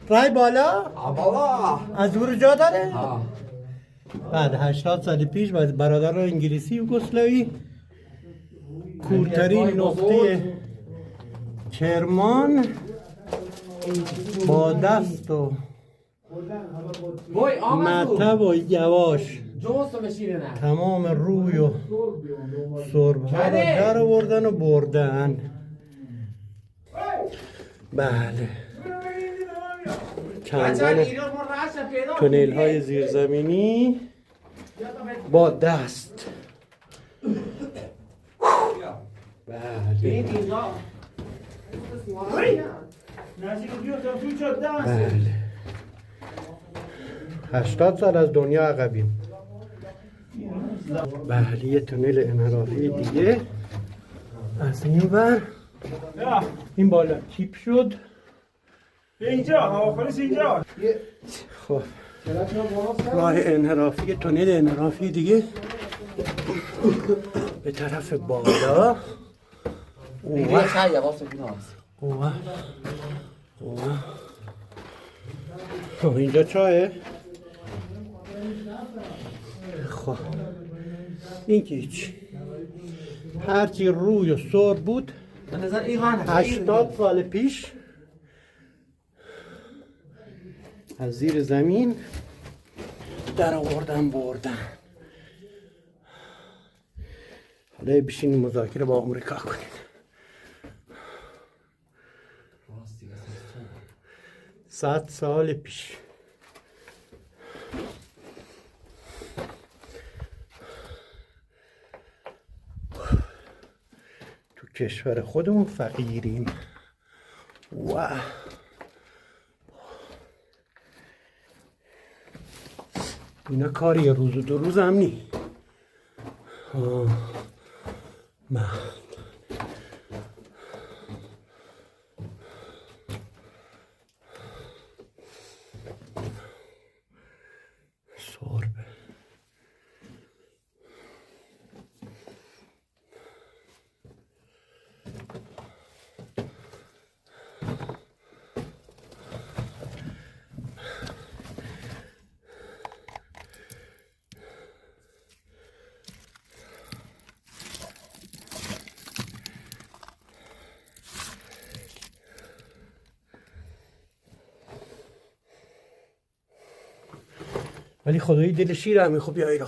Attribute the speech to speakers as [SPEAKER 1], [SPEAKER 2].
[SPEAKER 1] رای بالا
[SPEAKER 2] بابا
[SPEAKER 1] از دور جا داره.
[SPEAKER 2] ها
[SPEAKER 1] بعد 80 سال پیش برادر انگلیسی یوگسلاوی کورترین نقطه کرمان با دست و
[SPEAKER 2] وای آمد
[SPEAKER 1] مطب و یواش
[SPEAKER 2] جوست مشینه نه
[SPEAKER 1] تمام روی و سرب ها رو در آوردن و بردن. بله چندان تونل های زیرزمینی با دست. بله بله 80 سال از دنیا عقبیم. بله یه تونل انحرافی دیگه از این ور. این بالا کیپ شد
[SPEAKER 3] اینجا آخرش اینجا.
[SPEAKER 1] خب راه انحرافی تونل انحرافی دیگه به طرف بالا. اوه اوه اوه اوه اینجا چاه. خب این که هیچ هرچی روی و سر بود 80 سال پیش از زیر زمین در آوردن بردن. حالا بشینیم مذاکره با آمریکا کنیم. 100 سال پیش تو کشور خودمون فقیریم. واه اینا کار یه روز و دو روز هم نی. سربه ولی خدایی دل شیر همه. خب بیایی را